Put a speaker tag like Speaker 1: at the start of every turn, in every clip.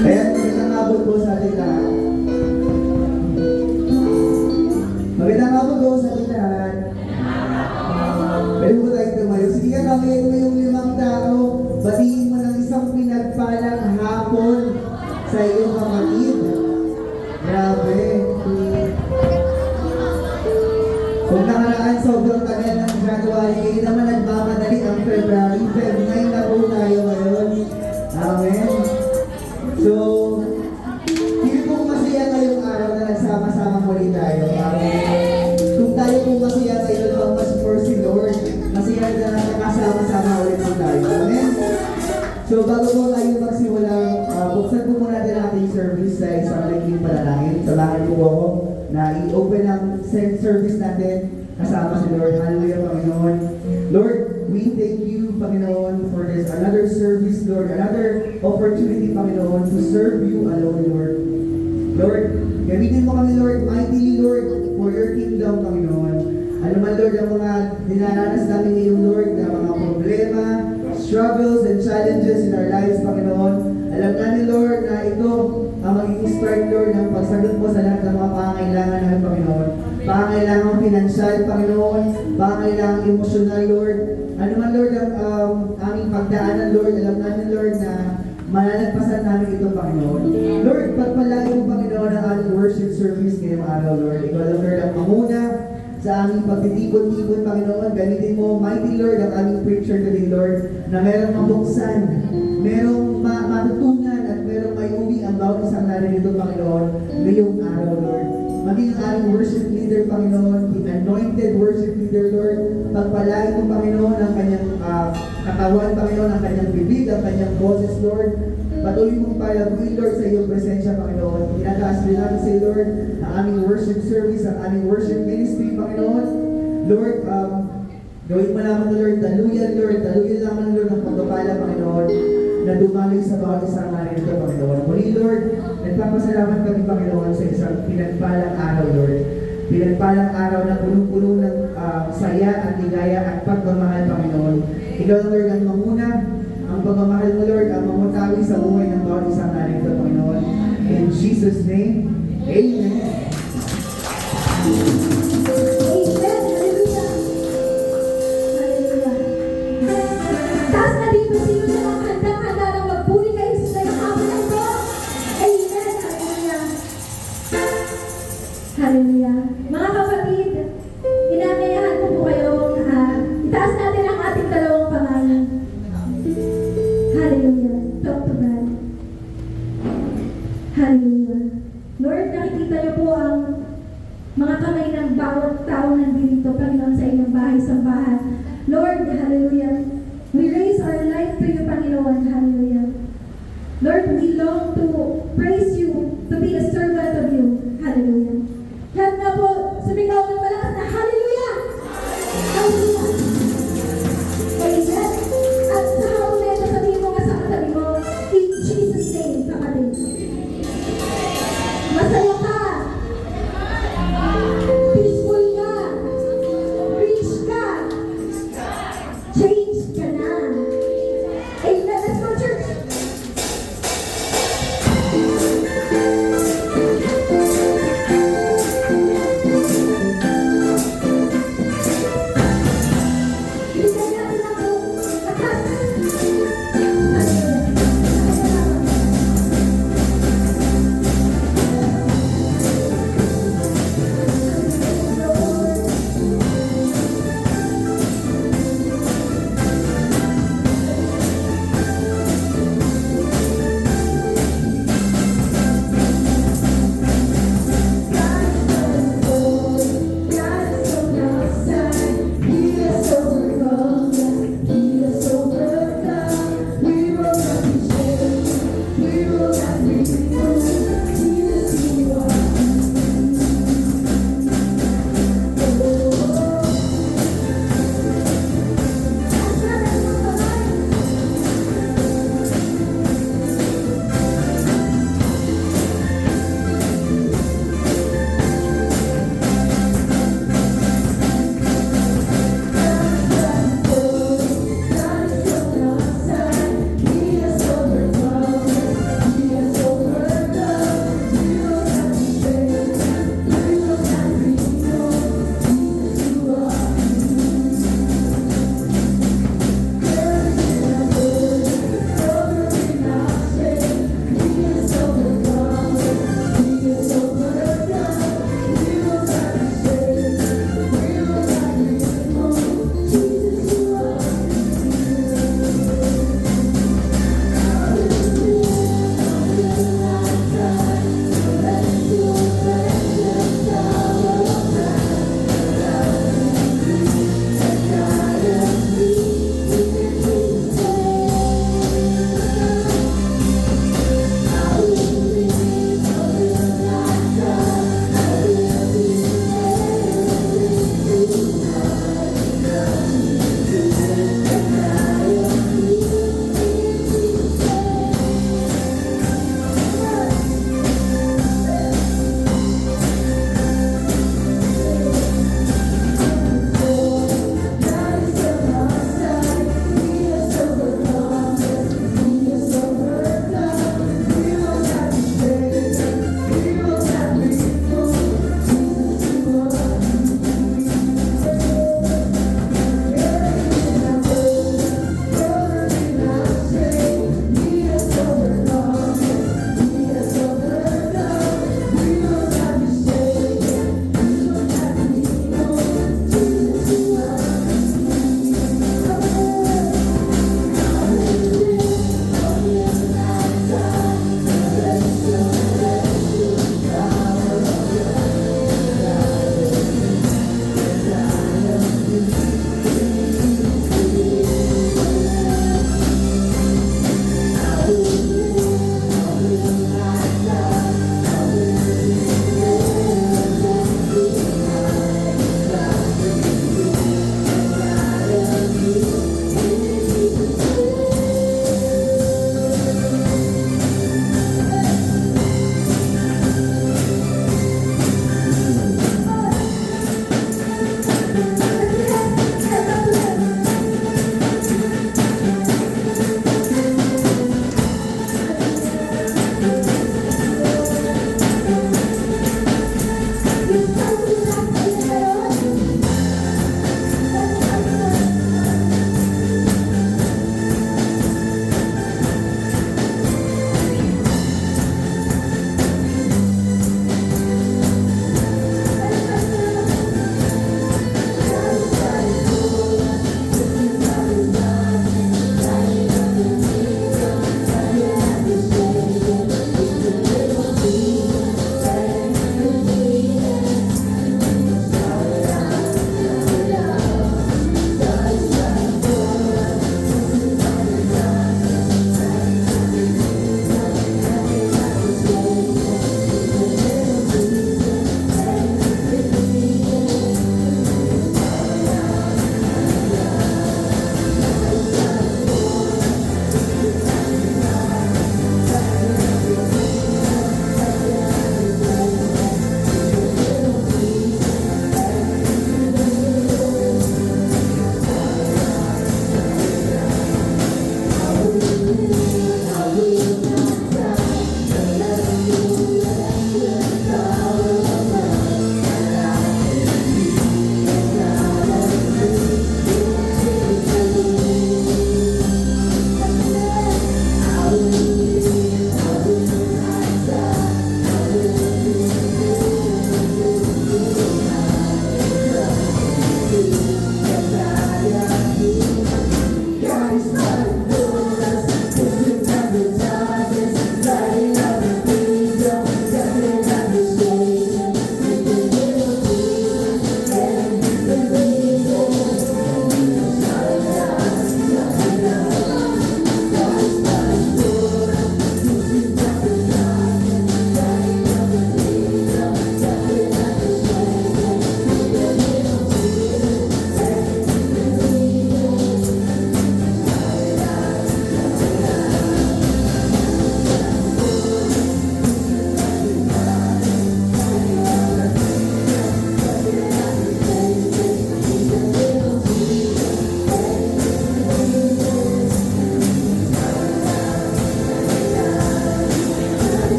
Speaker 1: Kaya magandang hapon po sa ating lahat. Magandang hapon po sa ating lahat. Pwede po tayo tumayo. Sige ka kami ito yung 5 tao. Batiin mo ng isang pinagpalang hapon sa iyong kapatid. Grabe. Kung nakaraan sobrang tagal ng January, hindi naman nagmamadali ang February. February na po tayo ngayon. Amen. So, hindi po masaya ngayong araw na nagsama-sama muli tayo. Kung tayo po masaya ngayon, how much more si Lord. Masaya na nakasama-sama ulit po tayo. Amen? So, bago po tayo magsimula, buksan po muna natin ating service sa isang lingking panalangin. Samahan po ako na i-open ang service natin kasama si Lord. Hallelujah, Panginoon. Lord, we thank you, Panginoon, for this another service, Lord, another opportunity, Panginoon, to serve you alone, Lord. Lord, gamitin mo kami, Lord, mightily, Lord, for your kingdom, Panginoon. Ano man, Lord, ang mga dinaranas namin ngayon, Lord, na mga problema, struggles, and challenges in our lives, Panginoon. Alam namin, Lord, na ito ang magiging start, Lord, ng pagsagot mo sa lahat ng mga pangangailangan namin, Panginoon. Pangangailangan pinansyal, Panginoon, pangangailangan emosyonal, Lord. Ano man, Lord, ang aming pagdaanan, Lord, alam namin, Lord, na malalagpasan namin ito, Panginoon. Lord, pagpalagi mo, Panginoon, ang aming worship service ngayong araw, Lord. Ikaw lang, Lord, ang mamuna sa aming pagtitipon-tipon, Panginoon. Gamitin mo, mighty Lord, ang aming preacher today, Lord, na merong mabuksan, merong matutunan, at merong may uwi ang bawat isang narinito, Panginoon, ngayong araw, Lord. Maging ang aming worship leader, Panginoon, the anointed worship leader, Lord. Pagpalain mo, Panginoon, ang kanyang katawan, Panginoon, ang kanyang bibig, ang kanyang boses, Lord. Patuloy mong palaguin, Lord, sa iyong presensya, Panginoon. Tinataas rin natin sa Lord, ang aming worship service, ang aming worship ministry, Panginoon. Lord, gawin mo naman, Lord, daluyan, naman, Lord, ang pagpapala, Panginoon, na dumaloy sa bawat isang narito, Panginoon. Muli, Lord, nagpapasalamat kami, Panginoon, sa isang pinagpalang araw, Lord. Pinagpalang araw na punong-puno ng saya at ligaya at pagmamahal, Panginoon. Ikaw, Lord, ang mamuna. Ang pagmamahal mo, Lord, ang mamutawi sa buhay ng bawat isang narito, Panginoon. In Jesus' name, Amen.
Speaker 2: Taas na dito sino na ang handang-handa ng magpuri kayo sa hapon ng Diyos. Amen. Hallelujah. Hallelujah. Mga kapatid, inanyayahan ko po kayo itaas natin ang ating dalawang kamay. Hallelujah. Talk to God. Hallelujah. Lord, nakikita niyo po ang mga kamay ng bawat tao nandito, Panginoon, sa inyong bahay-sambahan. Lord, hallelujah. We raise our life to you, Panginoon. Hallelujah. Lord, we long to praise you, to be a servant of you. Hallelujah. Lahat na po, sumigaw ng malakas na hallelujah! Hallelujah! Amen. At sa hapon na ito, sabihin mo nga sa katabi mo, in Jesus' name, kapatid. Masaya ka. Peaceful ka. Rich ka. Change ka na. Amen. Let's go, church.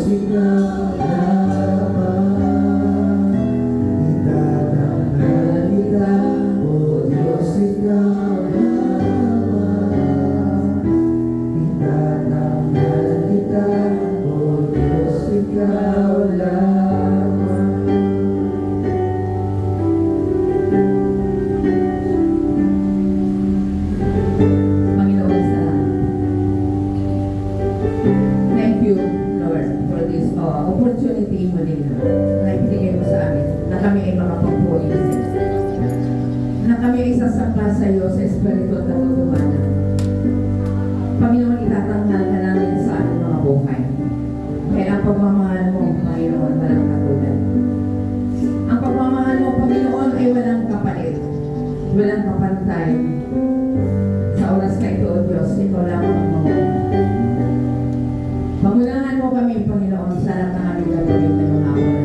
Speaker 1: ikaw lamang. Itatanghal kita, O Diyos, ikaw lamang. Itatanghal kita, O Diyos, ikaw lamang.
Speaker 3: Panginoon, salamat. Thank you, Lord, for this opportunity muli na ibigay mo sa amin na kami ay makapagpuli sa iyo. Na kami ay sasangla sa iyo sa Espiritu at katotohanan. Panginoon, itatanghal ka namin sa aming mga buhay. Kaya ang pagmamahal mo, Panginoon, walang katulad. Ang pagmamahal mo, Panginoon, ay walang kapalit, walang kapantay. Sa oras na ito, O Diyos, ito lang ang mamuhay. Pangunahan mo kami, Panginoon, sa lahat ng aming gagawin na mga oras.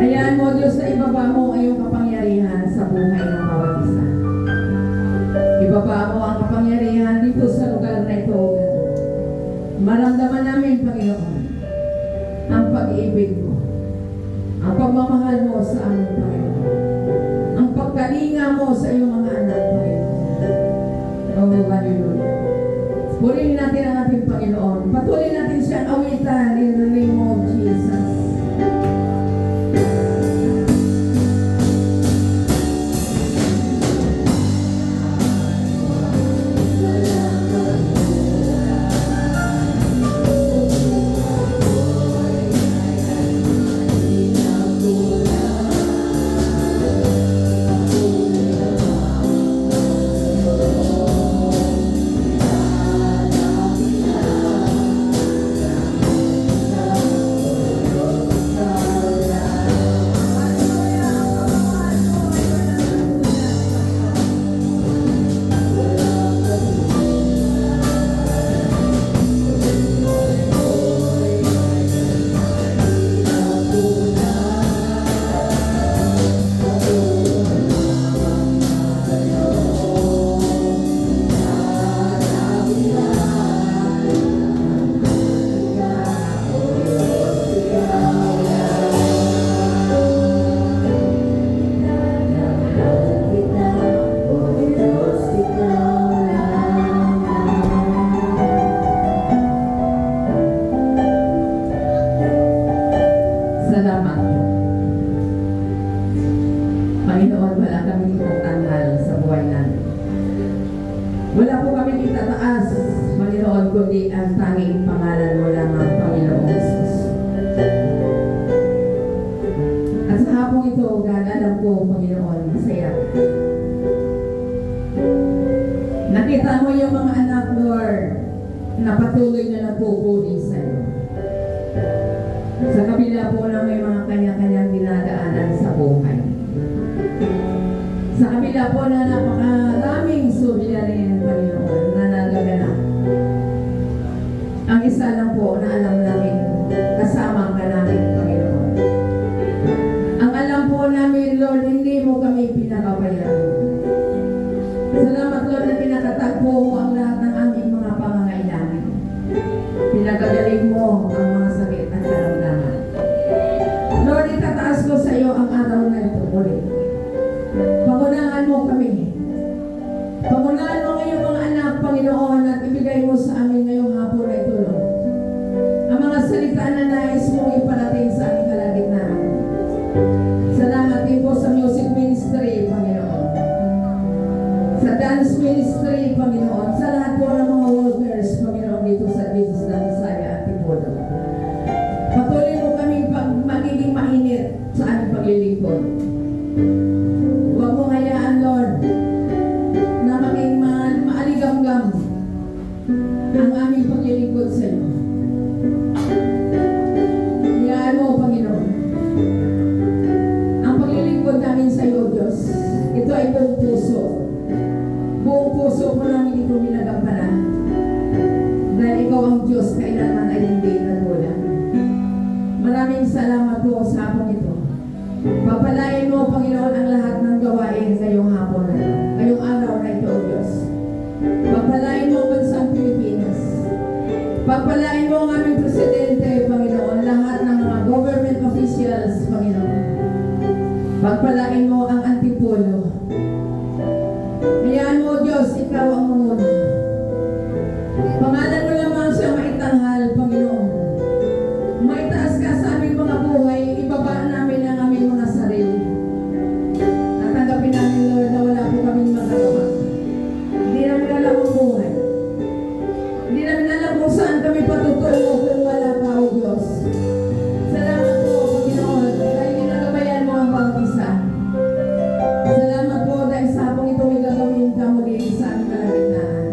Speaker 3: Hayaan mo, Diyos, na ibaba mo ang iyong kapangyarihan sa buhay ng bawat isa. Ibaba mo ang kapangyarihan dito sa lugar na ito, O God. Maramdaman namin, Panginoon, ang pag-ibig mo, ang pagmamahal mo sa aming Panginoon, ang pagkalinga mo sa iyong mga anak, Panginoon. Oh, hallelujah. Purihin natin ang ating Panginoon. Patuloy natin siyang awitan in the name of Jesus. Salamat. Panginoon, wala kami itatanghal sa buhay namin. Wala po kami itataas, Panginoon, kundi ang tanging pangalan mo lamang, Panginoong Jesus. At sa hapong ito, God, alam ko, Panginoon, masaya. Nakita mo yung mga anak, Lord, na patuloy na nagpupuli sa iyo. Sa kabila po na may mga kanya-kanyang dinadaanan sa buhay. Sa kabila po na napakaraming suliranin, Panginoon, na nagaganap. Ang isa lang po na alam namin, kasama ka namin, Panginoon. Ang alam po namin, Lord, hindi mo kami pinakabayaan. Salamat, Lord, na pinakatagpo mo ang lahat ng aming mga pangangailangan. Pinagagaling mo ang mga sakit at karamdaman. Lord, itataas ko sa iyo ang araw na ito ulit. Pangunahan mo kami. Pangunahan mo ngayong mga anak, Panginoon, at ibigay mo sa amin ngayong hapon na ito, Lord. Ang mga salita na nais mong iparating sa aming kalagitnaan. Salamat din po sa music ministry, Panginoon. Sa dance ministry, Panginoon. Sa lahat po ng mga workers, Panginoon, dito sa Jesus na Messiah. mo ang aming presidente, Panginoon, lahat ng mga government officials, Panginoon. Pagpalain mo ang Antipolo. Hayaan mo, Diyos, ikaw ang manguna. Pangalan mo lamang siya maitanghal, Panginoon. Maitaas ka sa aming mga buhay, ibaba namin ang aming mga sarili. At tanggapin namin, Lord, na wala po kaming magagawa. Hindi namin alam ang buhay. Hindi namin alam kung saan kami patutungo kung wala ka, O Diyos. Salamat po, Panginoon, dahil ginagabayan mo ang bawat isa. Salamat po dahil sa hapong ito may gagawin ka muli sa aming kalagitnaan.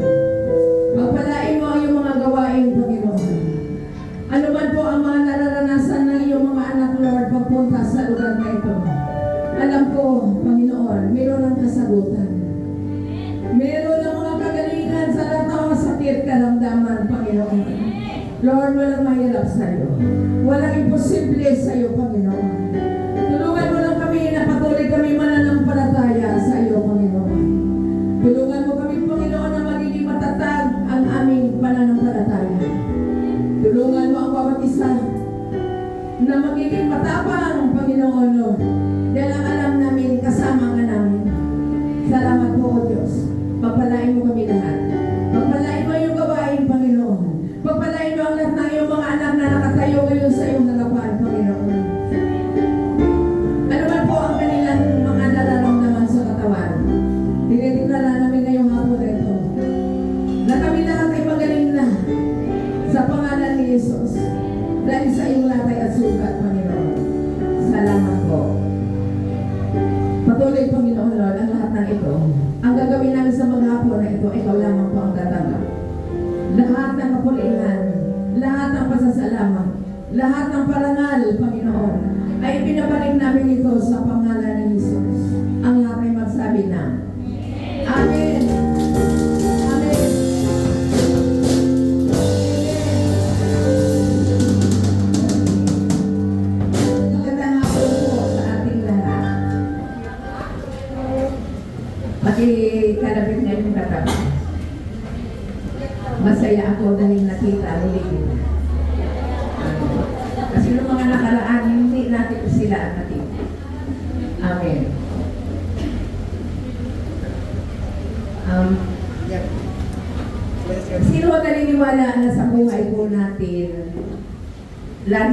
Speaker 3: Pagpalain mo ang iyong mga gawain, Panginoon. Ano man po ang mga nararanasan ng iyong mga anak, Lord, pagpunta sa lugar na ito. Alam ko, Panginoon, mayroon ang kasagutan. Mayroon ang mga kagalingan sa lahat ng mga sakit, karamdaman, Panginoon. Lord, walang mahirap sa iyo. Walang imposible sa iyo, Panginoon. Tulungan mo lang kami na patuloy kami mananampalataya sa iyo, Panginoon. Tulungan mo kami, Panginoon, na magiging matatag ang aming pananampalataya. Tulungan mo ang bawat isa na magiging matapang, Panginoon, Lord. Dahil ang alam namin, kasama ka namin. Salamat po, O Diyos. Pagpalain mo kami lahat. Pagpalain mo yung gawain, Panginoon. Pagpalain mo ang lahat ng iyong mga anak na nakatayo ngayon sa iyong harapan, Panginoon. Ano man po ang kanilang mga nararamdaman sa katawan, dinideklara namin ngayong hapon na ito na kami lahat ay magaling na sa pangalan ni Jesus dahil sa iyong latay at sugat, Panginoon. Salamat po. Patuloy, Panginoon Lord, ang lahat ng ito. Ang gagawin namin sa maghapon na ito, ikaw lamang po ang tatanggap. Lahat ng kapulihan, lahat ng pasasalamat, lahat ng parangal, Panginoon, ay pinabalik namin ito sa pangalan ni Jesus. Ang lahat ay magsabi na, Amen. Amen. Magandang hapon po sa ating lahat. Pati kalabit na yung katabi. Masaya ako dahil nakita ulit kita. Kasi noong mga nakaraan, hindi natin sila nakita. Amen. Sino ang naniniwala na sa buhay po natin, lagi